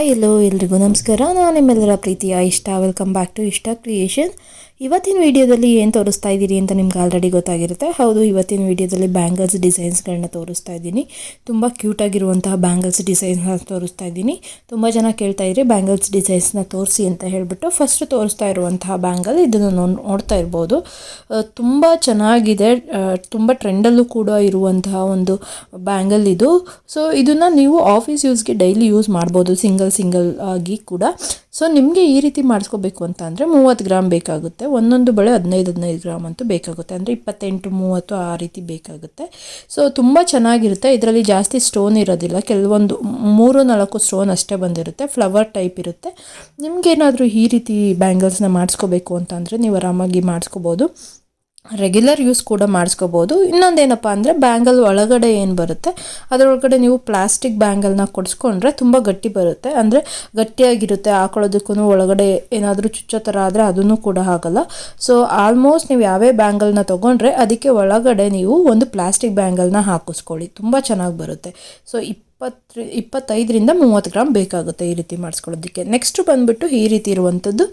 Hi ಎಲ್ಲೋ ಎಲ್ರಿಗೂ ನಮಸ್ಕಾರ. ನಾನು ನಿಮ್ಮೆಲ್ಲರ ಪ್ರೀತಿಯ ಇಷ್ಟ. ವೆಲ್ಕಮ್ ಬ್ಯಾಕ್ ಟು ಇಷ್ಟ ಕ್ರಿಯೇಷನ್. ಇವತ್ತಿನ ವಿಡಿಯೋದಲ್ಲಿ ಏನು ತೋರಿಸ್ತಾ ಇದ್ದೀರಿ ಅಂತ ನಿಮ್ಗೆ ಆಲ್ರೆಡಿ ಗೊತ್ತಾಗಿರುತ್ತೆ. ಹೌದು, ಇವತ್ತಿನ ವಿಡಿಯೋದಲ್ಲಿ ಬ್ಯಾಂಗಲ್ಸ್ ಡಿಸೈನ್ಸ್ಗಳನ್ನ ತೋರಿಸ್ತಾ ಇದ್ದೀನಿ. ತುಂಬ ಕ್ಯೂಟಾಗಿರುವಂತಹ ಬ್ಯಾಂಗಲ್ಸ್ ಡಿಸೈನ್ಸ್ನ ತೋರಿಸ್ತಾ ಇದ್ದೀನಿ. ತುಂಬ ಜನ ಕೇಳ್ತಾ ಇದ್ರಿ ಬ್ಯಾಂಗಲ್ಸ್ ಡಿಸೈನ್ಸ್ನ ತೋರಿಸಿ ಅಂತ ಹೇಳಿಬಿಟ್ಟು. ಫಸ್ಟ್ ತೋರಿಸ್ತಾ ಇರುವಂತಹ ಬ್ಯಾಂಗಲ್ ಇದನ್ನು ನೋಡ್ತಾ ಇರ್ಬೋದು. ತುಂಬ ಚೆನ್ನಾಗಿದೆ, ತುಂಬ ಟ್ರೆಂಡಲ್ಲೂ ಕೂಡ ಇರುವಂತಹ ಒಂದು ಬ್ಯಾಂಗಲ್ ಇದು. ಸೊ ಇದನ್ನು ನೀವು ಆಫೀಸ್ ಯೂಸ್ಗೆ ಡೈಲಿ ಯೂಸ್ ಮಾಡ್ಬೋದು, ಸಿಂಗಲ್ ಆಗಿ ಕೂಡ. ಸೊ ನಿಮಗೆ ಈ ರೀತಿ ಮಾಡಿಸ್ಕೋಬೇಕು ಅಂತ ಅಂದರೆ 30 ಗ್ರಾಮ್ ಬೇಕಾಗುತ್ತೆ. ಒಂದೊಂದು ಬಳೆ 15 ಗ್ರಾಮ್ ಅಂತೂ ಬೇಕಾಗುತ್ತೆ, ಅಂದರೆ 28-30 ಆ ರೀತಿ ಬೇಕಾಗುತ್ತೆ. ಸೊ ತುಂಬ ಚೆನ್ನಾಗಿರುತ್ತೆ. ಇದರಲ್ಲಿ ಜಾಸ್ತಿ ಸ್ಟೋನ್ ಇರೋದಿಲ್ಲ, ಕೆಲವೊಂದು 3-4 ಸ್ಟೋನ್ ಅಷ್ಟೇ ಬಂದಿರುತ್ತೆ. ಫ್ಲವರ್ ಟೈಪ್ ಇರುತ್ತೆ. ನಿಮಗೇನಾದರೂ ಈ ರೀತಿ ಬ್ಯಾಂಗಲ್ಸ್ನ ಮಾಡಿಸ್ಕೋಬೇಕು ಅಂತ ಅಂದರೆ ನೀವು ಆರಾಮಾಗಿ ಮಾಡಿಸ್ಕೋಬೋದು. ರೆಗ್ಯುಲರ್ ಯೂಸ್ ಕೂಡ ಮಾಡಿಸ್ಕೋಬೋದು. ಇನ್ನೊಂದೇನಪ್ಪ ಅಂದರೆ ಬ್ಯಾಂಗಲ್ ಒಳಗಡೆ ಏನು ಬರುತ್ತೆ ಅದರೊಳಗಡೆ ನೀವು ಪ್ಲಾಸ್ಟಿಕ್ ಬ್ಯಾಂಗಲ್ನ ಕೊಡಿಸ್ಕೊಂಡ್ರೆ ತುಂಬ ಗಟ್ಟಿ ಬರುತ್ತೆ, ಅಂದರೆ ಗಟ್ಟಿಯಾಗಿರುತ್ತೆ. ಹಾಕೊಳ್ಳೋದಕ್ಕೂ ಒಳಗಡೆ ಏನಾದರೂ ಚುಚ್ಚೋ ಥರ ಆದರೆ ಅದನ್ನು ಕೂಡ ಆಗಲ್ಲ. ಸೊ ಆಲ್ಮೋಸ್ಟ್ ನೀವು ಯಾವೇ ಬ್ಯಾಂಗಲ್ನ ತೊಗೊಂಡ್ರೆ ಅದಕ್ಕೆ ಒಳಗಡೆ ನೀವು ಒಂದು ಪ್ಲಾಸ್ಟಿಕ್ ಬ್ಯಾಂಗಲ್ನ ಹಾಕಿಸ್ಕೊಳ್ಳಿ, ತುಂಬ ಚೆನ್ನಾಗಿ ಬರುತ್ತೆ. ಸೊ 25-30 ಗ್ರಾಮ್ ಬೇಕಾಗುತ್ತೆ ಈ ರೀತಿ ಮಾಡಿಸ್ಕೊಳ್ಳೋದಕ್ಕೆ. ನೆಕ್ಸ್ಟ್ ಬಂದುಬಿಟ್ಟು ಈ ರೀತಿ ಇರುವಂಥದ್ದು.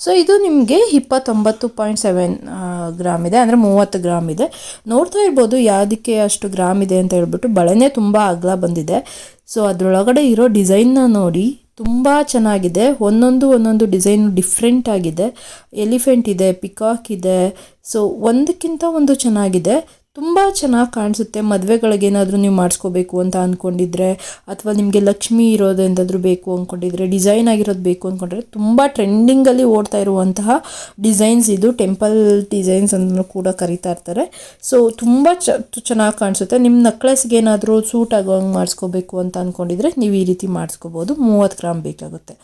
ಸೊ ಇದು ನಿಮಗೆ 29.7 ಗ್ರಾಮ್ ಇದೆ, ಅಂದರೆ 30 ಗ್ರಾಮ್ ಇದೆ. ನೋಡ್ತಾ ಇರ್ಬೋದು ಯಾವುದಕ್ಕೆ ಅಷ್ಟು ಗ್ರಾಮ್ ಇದೆ ಅಂತ ಹೇಳ್ಬಿಟ್ಟು. ಬಳೆನೇ ತುಂಬ ಅಗಲ ಬಂದಿದೆ. ಸೊ ಅದರೊಳಗಡೆ ಇರೋ ಡಿಸೈನ್ನ ನೋಡಿ, ತುಂಬ ಚೆನ್ನಾಗಿದೆ. ಒಂದೊಂದು ಡಿಸೈನ್ ಡಿಫ್ರೆಂಟ್ ಆಗಿದೆ. ಎಲಿಫೆಂಟ್ ಇದೆ, ಪಿಕಾಕ್ ಇದೆ. ಸೊ ಒಂದಕ್ಕಿಂತ ಒಂದು ಚೆನ್ನಾಗಿದೆ, ತುಂಬ ಚೆನ್ನಾಗಿ ಕಾಣಿಸುತ್ತೆ. ಮದುವೆಗಳಿಗೇನಾದರೂ ನೀವು ಮಾಡಿಸ್ಕೋಬೇಕು ಅಂತ ಅಂದ್ಕೊಂಡಿದ್ರೆ, ಅಥವಾ ನಿಮಗೆ ಲಕ್ಷ್ಮಿ ಇರೋದು ಎಂದಾದರೂ ಬೇಕು ಅಂದ್ಕೊಂಡಿದ್ರೆ, ಡಿಸೈನ್ ಆಗಿರೋದು ಬೇಕು ಅಂದ್ಕೊಂಡ್ರೆ, ತುಂಬ ಟ್ರೆಂಡಿಂಗಲ್ಲಿ ಓಡ್ತಾ ಇರುವಂತಹ ಡಿಸೈನ್ಸ್ ಇದು. ಟೆಂಪಲ್ ಡಿಸೈನ್ಸ್ ಅಂತ ಕೂಡ ಕರಿತಾ ಇರ್ತಾರೆ. ಸೊ ತುಂಬ ಚೆನ್ನಾಗಿ ಕಾಣಿಸುತ್ತೆ. ನಿಮ್ಮ ನೆಕ್ಲೆಸ್ಗೆ ಏನಾದರೂ ಸೂಟ್ ಆಗೋಂಗೆ ಮಾಡಿಸ್ಕೋಬೇಕು ಅಂತ ಅಂದ್ಕೊಂಡಿದ್ರೆ ನೀವು ಈ ರೀತಿ ಮಾಡಿಸ್ಕೋಬೋದು. 30 ಗ್ರಾಮ್ ಬೇಕಾಗುತ್ತೆ.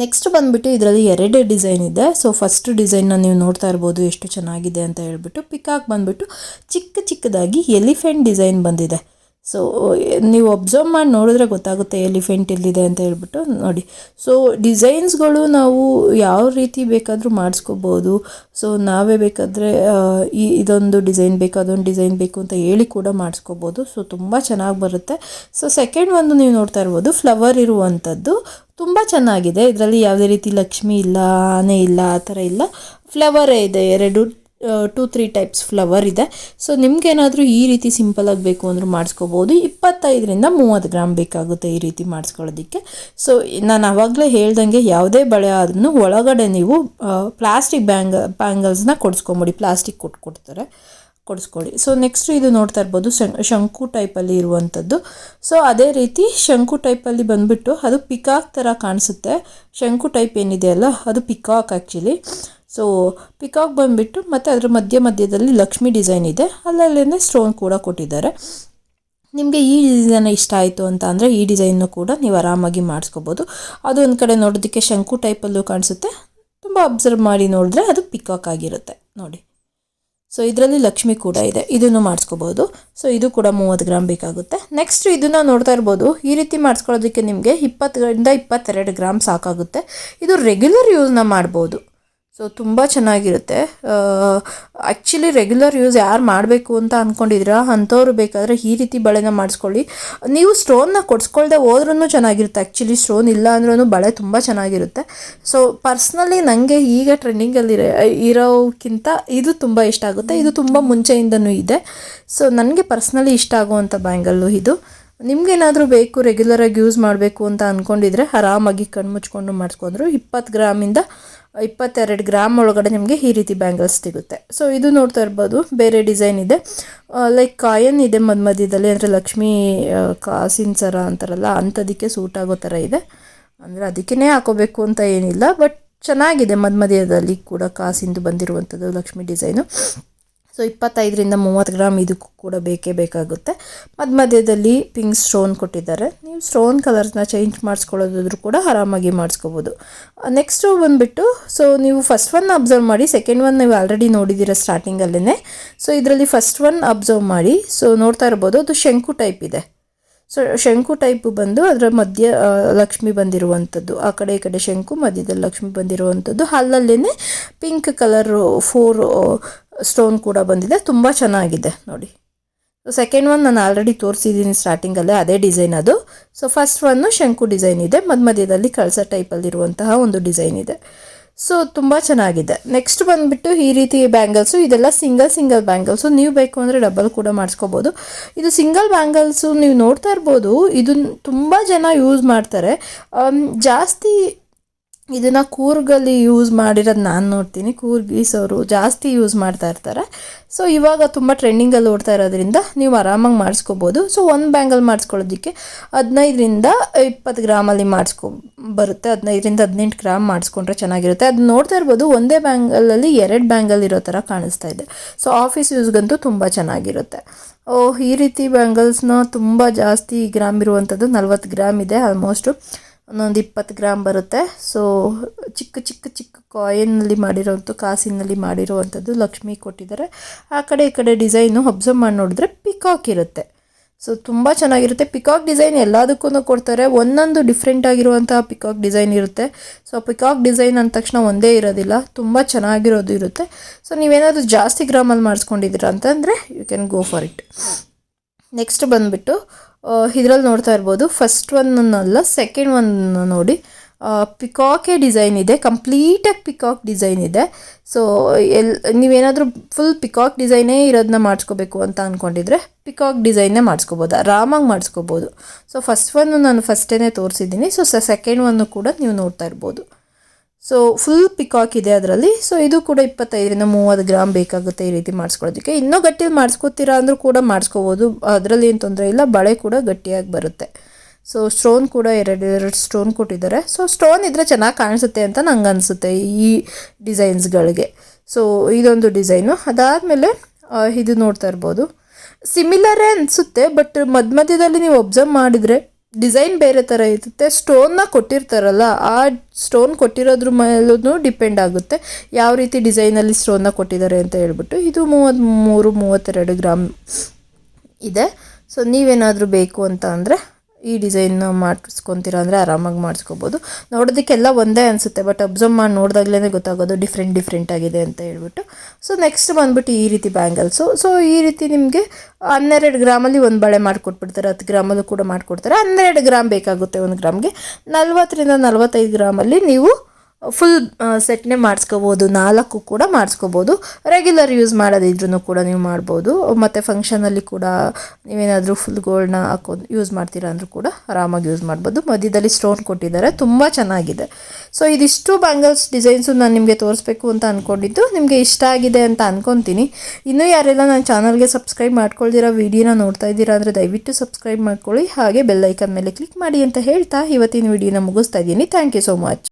ನೆಕ್ಸ್ಟ್ ಬಂದುಬಿಟ್ಟು ಇದರಲ್ಲಿ 2 ಡಿಸೈನ್ ಇದೆ. ಸೊ ಫಸ್ಟ್ ಡಿಸೈನ್ನ ನೀವು ನೋಡ್ತಾ ಇರ್ಬೋದು ಎಷ್ಟು ಚೆನ್ನಾಗಿದೆ ಅಂತ ಹೇಳ್ಬಿಟ್ಟು. ಪಿಕಾಕ್ ಬಂದುಬಿಟ್ಟು ಚಿಕ್ಕದಾಗಿ ಎಲಿಫೆಂಟ್ ಡಿಸೈನ್ ಬಂದಿದೆ. ಸೊ ನೀವು ಅಬ್ಸರ್ವ್ ಮಾಡಿ ನೋಡಿದ್ರೆ ಗೊತ್ತಾಗುತ್ತೆ ಎಲಿಫೆಂಟ್ ಎಲ್ಲಿದೆ ಅಂತ ಹೇಳ್ಬಿಟ್ಟು. ನೋಡಿ, ಸೊ ಡಿಸೈನ್ಸ್ಗಳು ನಾವು ಯಾವ ರೀತಿ ಬೇಕಾದರೂ ಮಾಡಿಸ್ಕೋಬೋದು. ಸೊ ನಾವೇ ಬೇಕಾದರೆ ಇದೊಂದು ಡಿಸೈನ್ ಬೇಕು, ಅದೊಂದು ಡಿಸೈನ್ ಬೇಕು ಅಂತ ಹೇಳಿ ಕೂಡ ಮಾಡಿಸ್ಕೋಬೋದು. ಸೊ ತುಂಬ ಚೆನ್ನಾಗಿ ಬರುತ್ತೆ. ಸೊ ಸೆಕೆಂಡ್ ಒಂದು ನೀವು ನೋಡ್ತಾ ಇರ್ಬೋದು, ಫ್ಲವರ್ ಇರುವಂಥದ್ದು. ತುಂಬ ಚೆನ್ನಾಗಿದೆ. ಇದರಲ್ಲಿ ಯಾವುದೇ ರೀತಿ ಲಕ್ಷ್ಮಿ ಇಲ್ಲ, ಆನೆ ಇಲ್ಲ, ಆ ಥರ ಇಲ್ಲ. ಫ್ಲವರೇ ಇದೆ, 2-3 ಟೈಪ್ಸ್ ಫ್ಲವರ್ ಇದೆ. ಸೊ ನಿಮ್ಗೇನಾದರೂ ಈ ರೀತಿ ಸಿಂಪಲಾಗಿ ಬೇಕು ಅಂದರೂ ಮಾಡಿಸ್ಕೋಬೋದು. 25-30 ಗ್ರಾಮ್ ಬೇಕಾಗುತ್ತೆ ಈ ರೀತಿ ಮಾಡಿಸ್ಕೊಳ್ಳೋದಕ್ಕೆ. ಸೊ ನಾನು ಆವಾಗಲೇ ಹೇಳ್ದಂಗೆ ಯಾವುದೇ ಬಳೆ ಆದ್ರೂ ಒಳಗಡೆ ನೀವು ಪ್ಲಾಸ್ಟಿಕ್ ಬ್ಯಾಂಗಲ್ಸ್ನ ಕೊಡಿಸ್ಕೊಂಬಿಡಿ, ಪ್ಲಾಸ್ಟಿಕ್ ಕೊಡಿಸ್ಕೊಳ್ಳಿ. ಸೊ ನೆಕ್ಸ್ಟ್ ಇದು ನೋಡ್ತಾ ಇರ್ಬೋದು, ಶಂಕು ಟೈಪಲ್ಲಿ ಇರುವಂಥದ್ದು. ಸೊ ಅದೇ ರೀತಿ ಶಂಕು ಟೈಪಲ್ಲಿ ಬಂದುಬಿಟ್ಟು ಅದು ಪಿಕಾಕ್ ಥರ ಕಾಣಿಸುತ್ತೆ. ಶಂಕು ಟೈಪ್ ಏನಿದೆಯಲ್ಲ ಅದು ಪಿಕಾಕ್ ಆ್ಯಕ್ಚುಲಿ. ಸೊ ಪಿಕಾಕ್ ಬಂದುಬಿಟ್ಟು ಮತ್ತು ಅದರ ಮಧ್ಯದಲ್ಲಿ ಲಕ್ಷ್ಮಿ ಡಿಸೈನ್ ಇದೆ, ಅಲ್ಲಲ್ಲೇ ಸ್ಟೋನ್ ಕೂಡ ಕೊಟ್ಟಿದ್ದಾರೆ. ನಿಮಗೆ ಈ ಡಿಸೈನ್ ಇಷ್ಟ ಆಯಿತು ಅಂತ ಅಂದರೆ ಈ ಡಿಸೈನ್ನು ಕೂಡ ನೀವು ಆರಾಮಾಗಿ ಮಾಡಿಸ್ಕೋಬೋದು. ಅದು ಒಂದು ಕಡೆ ನೋಡೋದಕ್ಕೆ ಶಂಕು ಟೈಪಲ್ಲೂ ಕಾಣಿಸುತ್ತೆ, ತುಂಬ ಅಬ್ಸರ್ವ್ ಮಾಡಿ ನೋಡಿದ್ರೆ ಅದು ಪಿಕಾಕ್ ಆಗಿರುತ್ತೆ ನೋಡಿ. ಸೊ ಇದರಲ್ಲಿ ಲಕ್ಷ್ಮಿ ಕೂಡ ಇದೆ, ಇದನ್ನು ಮಾಡಿಸ್ಕೋಬೋದು. ಸೊ ಇದು ಕೂಡ 30 ಗ್ರಾಮ್ ಬೇಕಾಗುತ್ತೆ. ನೆಕ್ಸ್ಟ್ ಇದನ್ನು ನೋಡ್ತಾ ಇರ್ಬೋದು. ಈ ರೀತಿ ಮಾಡಿಸ್ಕೊಳ್ಳೋದಕ್ಕೆ ನಿಮಗೆ 20-22 ಗ್ರಾಮ್ ಸಾಕಾಗುತ್ತೆ. ಇದು ರೆಗ್ಯುಲರ್ ಯೂಸ್ನ ಮಾಡ್ಬೋದು. ಸೊ ತುಂಬ ಚೆನ್ನಾಗಿರುತ್ತೆ. ಆ್ಯಕ್ಚುಲಿ ರೆಗ್ಯುಲರ್ ಯೂಸ್ ಯಾರು ಮಾಡಬೇಕು ಅಂತ ಅಂದ್ಕೊಂಡಿದ್ದೀರಾ ಅಂಥವ್ರು ಬೇಕಾದರೆ ಈ ರೀತಿ ಬಳೆನ ಮಾಡಿಸ್ಕೊಳ್ಳಿ. ನೀವು ಸ್ಟೋನ್ನ ಕೊಡಿಸ್ಕೊಳ್ದೆ ಹೋದ್ರೂ ಚೆನ್ನಾಗಿರುತ್ತೆ. ಆ್ಯಕ್ಚುಲಿ ಸ್ಟೋನ್ ಇಲ್ಲ ಅಂದ್ರೂ ಬಳೆ ತುಂಬ ಚೆನ್ನಾಗಿರುತ್ತೆ. ಸೊ ಪರ್ಸ್ನಲಿ ನನಗೆ ಈಗ ಟ್ರೆಂಡಿಂಗಲ್ಲಿ ಇರೋಕ್ಕಿಂತ ಇದು ತುಂಬ ಇಷ್ಟ ಆಗುತ್ತೆ. ಇದು ತುಂಬ ಮುಂಚೆಯಿಂದನೂ ಇದೆ. ಸೊ ನನಗೆ ಪರ್ಸ್ನಲಿ ಇಷ್ಟ ಆಗುವಂಥ ಬ್ಯಾಂಗಲ್ಲು ಇದು. ನಿಮಗೇನಾದರೂ ಬೇಕು ರೆಗ್ಯುಲರಾಗಿ ಯೂಸ್ ಮಾಡಬೇಕು ಅಂತ ಅಂದ್ಕೊಂಡಿದ್ರೆ ಆರಾಮಾಗಿ ಕಣ್ಮುಚ್ಕೊಂಡು ಮಾಡಿಸ್ಕೊಂಡ್ರು 20 ಗ್ರಾಮಿಂದ 22 ಗ್ರಾಮ್ ಒಳಗಡೆ ನಿಮಗೆ ಈ ರೀತಿ ಬ್ಯಾಂಗಲ್ಸ್ ಸಿಗುತ್ತೆ. ಸೊ ಇದು ನೋಡ್ತಾ ಇರ್ಬೋದು, ಬೇರೆ ಡಿಸೈನ್ ಇದೆ. ಲೈಕ್ ಕಾಯನ್ ಇದೆ ಮಧ್ಯದಲ್ಲಿ, ಅಂದರೆ ಲಕ್ಷ್ಮೀ ಕಾಸಿನ ಸರ ಅಂತಾರಲ್ಲ ಅಂಥದಕ್ಕೆ ಸೂಟ್ ಆಗೋ ಥರ ಇದೆ. ಅಂದರೆ ಅದಕ್ಕೇ ಹಾಕೋಬೇಕು ಅಂತ ಏನಿಲ್ಲ, ಬಟ್ ಚೆನ್ನಾಗಿದೆ. ಮಧ್ಯದಲ್ಲಿ ಕೂಡ ಕಾಸಿಂದು ಬಂದಿರುವಂಥದ್ದು ಲಕ್ಷ್ಮಿ ಡಿಸೈನು. ಸೊ 25-30 ಗ್ರಾಮ್ ಇದಕ್ಕೂ ಕೂಡ ಬೇಕಾಗುತ್ತೆ. ಮಧ್ಯದಲ್ಲಿ ಪಿಂಕ್ ಸ್ಟೋನ್ ಕೊಟ್ಟಿದ್ದಾರೆ. ನೀವು ಸ್ಟೋನ್ ಕಲರ್ಸ್ನ ಚೇಂಜ್ ಮಾಡಿಸ್ಕೊಳ್ಳೋದಾದ್ರೂ ಕೂಡ ಆರಾಮಾಗಿ ಮಾಡಿಸ್ಕೋಬೋದು. ನೆಕ್ಸ್ಟು ಬಂದುಬಿಟ್ಟು, ಸೊ ನೀವು ಫಸ್ಟ್ ಒನ್ ಅಬ್ಸರ್ವ್ ಮಾಡಿ, ಸೆಕೆಂಡ್ ಒನ್ ನೀವು ಆಲ್ರೆಡಿ ನೋಡಿದ್ದೀರ ಸ್ಟಾರ್ಟಿಂಗಲ್ಲೇ. ಸೊ ಇದರಲ್ಲಿ ಫಸ್ಟ್ ಒನ್ ಅಬ್ಸರ್ವ್ ಮಾಡಿ. ಸೊ ನೋಡ್ತಾ ಇರ್ಬೋದು, ಅದು ಶಂಕು ಟೈಪ್ ಇದೆ. ಸೊ ಶಂಕು ಟೈಪು ಬಂದು ಅದರ ಮಧ್ಯ ಲಕ್ಷ್ಮಿ ಬಂದಿರುವಂಥದ್ದು, ಆ ಕಡೆ ಈ ಕಡೆ ಶಂಕು, ಮಧ್ಯದಲ್ಲಿ ಲಕ್ಷ್ಮಿ ಬಂದಿರುವಂಥದ್ದು. ಅಲ್ಲಲ್ಲೇ ಪಿಂಕ್ ಕಲರ್ 4 ಸ್ಟೋನ್ ಕೂಡ ಬಂದಿದೆ. ತುಂಬ ಚೆನ್ನಾಗಿದೆ ನೋಡಿ. ಸೆಕೆಂಡ್ ಒನ್ ನಾನು ಆಲ್ರೆಡಿ ತೋರಿಸಿದ್ದೀನಿ ಸ್ಟಾರ್ಟಿಂಗಲ್ಲೇ, ಅದೇ ಡಿಸೈನ್ ಅದು. ಸೊ ಫಸ್ಟ್ ಒನ್ನು ಶಂಕು ಡಿಸೈನ್ ಇದೆ, ಮಧ್ಯದಲ್ಲಿ ಕಳಸ ಟೈಪಲ್ಲಿರುವಂತಹ ಒಂದು ಡಿಸೈನ್ ಇದೆ. ಸೊ ತುಂಬ ಚೆನ್ನಾಗಿದೆ. ನೆಕ್ಸ್ಟ್ ಬಂದುಬಿಟ್ಟು ಈ ರೀತಿ ಬ್ಯಾಂಗಲ್ಸು, ಇದೆಲ್ಲ ಸಿಂಗಲ್ ಬ್ಯಾಂಗಲ್ಸು. ನೀವು ಬೇಕು ಅಂದರೆ ಡಬಲ್ ಕೂಡ ಮಾಡಿಸ್ಕೋಬೋದು. ಇದು ಸಿಂಗಲ್ ಬ್ಯಾಂಗಲ್ಸು ನೀವು ನೋಡ್ತಾ ಇರ್ಬೋದು, ಇದನ್ನು ತುಂಬ ಜನ ಯೂಸ್ ಮಾಡ್ತಾರೆ. ಜಾಸ್ತಿ ಇದನ್ನು ಕೂರ್ಗಲ್ಲಿ ಯೂಸ್ ಮಾಡಿರೋದು ನಾನು ನೋಡ್ತೀನಿ. ಕೂರ್ಗೀಸವರು ಜಾಸ್ತಿ ಯೂಸ್ ಮಾಡ್ತಾ ಇರ್ತಾರೆ. ಸೊ ಇವಾಗ ತುಂಬ ಟ್ರೆಂಡಿಂಗಲ್ಲಿ ಓಡ್ತಾ ಇರೋದ್ರಿಂದ ನೀವು ಆರಾಮಾಗಿ ಮಾಡಿಸ್ಕೋಬೋದು. ಸೊ ಒಂದು ಬ್ಯಾಂಗಲ್ ಮಾಡಿಸ್ಕೊಳ್ಳೋದಕ್ಕೆ 15ರಿಂದ 20 ಗ್ರಾಮಲ್ಲಿ ಬರುತ್ತೆ. 15ರಿಂದ 18 ಗ್ರಾಮ್ ಮಾಡಿಸ್ಕೊಂಡ್ರೆ ಚೆನ್ನಾಗಿರುತ್ತೆ. ಅದು ನೋಡ್ತಾ ಇರ್ಬೋದು, ಒಂದೇ ಬ್ಯಾಂಗಲಲ್ಲಿ 2 ಬ್ಯಾಂಗಲ್ ಇರೋ ಥರ ಕಾಣಿಸ್ತಾ ಇದೆ. ಸೊ ಆಫೀಸ್ ಯೂಸ್ಗಂತೂ ತುಂಬ ಚೆನ್ನಾಗಿರುತ್ತೆ. ಈ ರೀತಿ ಬ್ಯಾಂಗಲ್ಸ್ನ ತುಂಬ ಜಾಸ್ತಿ ಗ್ರಾಮ್ ಇರುವಂಥದ್ದು 40 ಗ್ರಾಮ್ ಇದೆ. ಆಲ್ಮೋಸ್ಟು ಒಂದೊಂದು 20 ಗ್ರಾಮ್ ಬರುತ್ತೆ. ಸೊ ಚಿಕ್ಕ ಕಾಯಿನಲ್ಲಿ ಮಾಡಿರೋವಂಥ, ಕಾಸಿನಲ್ಲಿ ಮಾಡಿರುವಂಥದ್ದು ಲಕ್ಷ್ಮಿ ಕೊಟ್ಟಿದ್ದಾರೆ. ಆ ಕಡೆ ಈ ಕಡೆ ಡಿಸೈನು ಅಬ್ಸರ್ವ್ ಮಾಡಿ ನೋಡಿದ್ರೆ ಪಿಕಾಕ್ ಇರುತ್ತೆ. ಸೊ ತುಂಬ ಚೆನ್ನಾಗಿರುತ್ತೆ. ಪಿಕಾಕ್ ಡಿಸೈನ್ ಎಲ್ಲದಕ್ಕೂ ಕೊಡ್ತಾರೆ, ಒಂದೊಂದು ಡಿಫ್ರೆಂಟ್ ಆಗಿರುವಂತಹ ಪಿಕಾಕ್ ಡಿಸೈನ್ ಇರುತ್ತೆ. ಸೊ ಪಿಕಾಕ್ ಡಿಸೈನ್ ಅಂದ ತಕ್ಷಣ ಒಂದೇ ಇರೋದಿಲ್ಲ, ತುಂಬ ಚೆನ್ನಾಗಿರೋದು ಇರುತ್ತೆ. ಸೊ ನೀವೇನಾದರೂ ಜಾಸ್ತಿ ಗ್ರಾಮಲ್ಲಿ ಮಾಡಿಸ್ಕೊಂಡಿದ್ದೀರಾ ಅಂತಂದರೆ you can go for it. Next ಬಂದುಬಿಟ್ಟು ಇದರಲ್ಲಿ ನೋಡ್ತಾ ಇರ್ಬೋದು, ಫಸ್ಟ್ ಒನ್ನಲ್ಲ ಸೆಕೆಂಡ್ ಒನ್ ನೋಡಿ, ಪಿಕಾಕೆ ಡಿಸೈನ್ ಇದೆ, ಕಂಪ್ಲೀಟಾಗಿ ಪಿಕಾಕ್ ಡಿಸೈನ್ ಇದೆ. ಸೊ ನೀವೇನಾದರೂ ಫುಲ್ ಪಿಕಾಕ್ ಡಿಸೈನೇ ಇರೋದನ್ನ ಮಾಡಿಸ್ಕೋಬೇಕು ಅಂತ ಅಂದ್ಕೊಂಡಿದ್ರೆ ಪಿಕಾಕ್ ಡಿಸೈನ್ನೇ ಮಾಡಿಸ್ಕೋಬೋದು, ಆರಾಮಾಗಿ ಮಾಡಿಸ್ಕೋಬೋದು. ಸೊ ಫಸ್ಟ್ ಒನ್ನು ನಾನು ಫಸ್ಟೇ ತೋರಿಸಿದ್ದೀನಿ. ಸೊ ಸೆಕೆಂಡ್ ಒನ್ನು ಕೂಡ ನೀವು ನೋಡ್ತಾ ಇರ್ಬೋದು. ಸೊ ಫುಲ್ ಪಿಕಾಕ್ ಇದೆ ಅದರಲ್ಲಿ. ಸೊ ಇದು ಕೂಡ 25ರಿಂದ 30 ಗ್ರಾಮ್ ಬೇಕಾಗುತ್ತೆ ಈ ರೀತಿ ಮಾಡಿಸ್ಕೊಳ್ಳೋದಕ್ಕೆ. ಇನ್ನೂ ಗಟ್ಟಿಯಲ್ಲಿ ಮಾಡಿಸ್ಕೋತೀರಾ ಅಂದರೂ ಕೂಡ ಮಾಡಿಸ್ಕೋಬೋದು, ಅದರಲ್ಲಿ ಏನು ತೊಂದರೆ ಇಲ್ಲ. ಬಳೆ ಕೂಡ ಗಟ್ಟಿಯಾಗಿ ಬರುತ್ತೆ. ಸೊ ಸ್ಟೋನ್ ಕೂಡ ಎರಡು ಸ್ಟೋನ್ ಕೊಟ್ಟಿದ್ದಾರೆ. ಸೊ ಸ್ಟೋನ್ ಇದ್ದರೆ ಚೆನ್ನಾಗಿ ಕಾಣಿಸುತ್ತೆ ಅಂತ ನಂಗೆ ಅನಿಸುತ್ತೆ ಈ ಡಿಸೈನ್ಸ್ಗಳಿಗೆ. ಸೊ ಇದೊಂದು ಡಿಸೈನು. ಅದಾದಮೇಲೆ ಇದು ನೋಡ್ತಾ ಇರ್ಬೋದು, ಸಿಮಿಲರೇ ಅನಿಸುತ್ತೆ, ಬಟ್ ಮಧ್ಯದಲ್ಲಿ ನೀವು ಒಬ್ಸರ್ವ್ ಮಾಡಿದರೆ ಡಿಸೈನ್ ಬೇರೆ ಥರ ಇರುತ್ತೆ. ಸ್ಟೋನ್ನ ಕೊಟ್ಟಿರ್ತಾರಲ್ಲ, ಆ ಸ್ಟೋನ್ ಕೊಟ್ಟಿರೋದ್ರ ಮೇಲೂ ಡಿಪೆಂಡ್ ಆಗುತ್ತೆ ಯಾವ ರೀತಿ ಡಿಸೈನಲ್ಲಿ ಸ್ಟೋನ್ನ ಕೊಟ್ಟಿದ್ದಾರೆ ಅಂತ ಹೇಳ್ಬಿಟ್ಟು. ಇದು 33-32 ಗ್ರಾಮ್ ಇದೆ. ಸೊ ನೀವೇನಾದರೂ ಬೇಕು ಅಂತ ಅಂದರೆ ಈ ಡಿಸೈನ್ನ ಮಾಡಿಸ್ಕೊತೀರಾ ಅಂದರೆ ಆರಾಮಾಗಿ ಮಾಡಿಸ್ಕೋಬೋದು. ನೋಡೋದಕ್ಕೆಲ್ಲ ಒಂದೇ ಅನಿಸುತ್ತೆ, ಬಟ್ ಅಬ್ಸರ್ವ್ ಮಾಡಿ ನೋಡಿದಾಗಲೇ ಗೊತ್ತಾಗೋದು ಡಿಫ್ರೆಂಟ್ ಆಗಿದೆ ಅಂತ ಹೇಳ್ಬಿಟ್ಟು. ಸೊ ನೆಕ್ಸ್ಟ್ ಬಂದುಬಿಟ್ಟು ಈ ರೀತಿ ಬ್ಯಾಂಗಲ್ಸು. ಸೊ ಈ ರೀತಿ ನಿಮಗೆ 12 ಗ್ರಾಮಲ್ಲಿ ಒಂದು ಬಳೆ ಮಾಡಿಕೊಟ್ಬಿಡ್ತಾರೆ, 10 ಗ್ರಾಮಲ್ಲೂ ಕೂಡ ಮಾಡಿಕೊಡ್ತಾರೆ. 12 ಗ್ರಾಮ್ ಬೇಕಾಗುತ್ತೆ 1 ಗ್ರಾಮ್ಗೆ. 40ರಿಂದ 45 ಗ್ರಾಮಲ್ಲಿ ನೀವು ಫುಲ್ ಸೆಟ್ನೇ ಮಾಡಿಸ್ಕೋಬೋದು, 4 ಕೂಡ ಮಾಡಿಸ್ಕೋಬೋದು. ರೆಗ್ಯುಲರ್ ಯೂಸ್ ಮಾಡೋದಿದ್ರೂ ಕೂಡ ನೀವು ಮಾಡ್ಬೋದು. ಮತ್ತು ಫಂಕ್ಷನಲ್ಲಿ ಕೂಡ ನೀವೇನಾದರೂ ಫುಲ್ ಗೋಲ್ಡ್ನ ಹಾಕೊಂಡು ಯೂಸ್ ಮಾಡ್ತೀರಾ ಅಂದರೂ ಕೂಡ ಆರಾಮಾಗಿ ಯೂಸ್ ಮಾಡ್ಬೋದು. ಮಧ್ಯದಲ್ಲಿ ಸ್ಟೋನ್ ಕೊಟ್ಟಿದ್ದಾರೆ, ತುಂಬ ಚೆನ್ನಾಗಿದೆ. ಸೊ ಇದಿಷ್ಟು ಬ್ಯಾಂಗಲ್ಸ್ ಡಿಸೈನ್ಸು ನಾನು ನಿಮಗೆ ತೋರಿಸ್ಬೇಕು ಅಂತ ಅಂದ್ಕೊಂಡಿದ್ದು. ನಿಮಗೆ ಇಷ್ಟ ಆಗಿದೆ ಅಂತ ಅಂದ್ಕೊತೀನಿ. ಇನ್ನೂ ಯಾರೆಲ್ಲ ನನ್ನ ಚಾನಲ್ಗೆ ಸಬ್ಸ್ಕ್ರೈಬ್ ಮಾಡ್ಕೊಳ್ದಿರೋ ವಿಡಿಯೋನ ನೋಡ್ತಾ ಇದ್ದೀರಾ ಅಂದರೆ ದಯವಿಟ್ಟು ಸಬ್ಸ್ಕ್ರೈಬ್ ಮಾಡ್ಕೊಳ್ಳಿ, ಹಾಗೆ ಬೆಲ್ ಐಕನ್ ಮೇಲೆ ಕ್ಲಿಕ್ ಮಾಡಿ ಅಂತ ಹೇಳ್ತಾ ಇವತ್ತಿನ ವಿಡಿಯೋನ ಮುಗಿಸ್ತಾ ಇದ್ದೀನಿ. Thank you so much.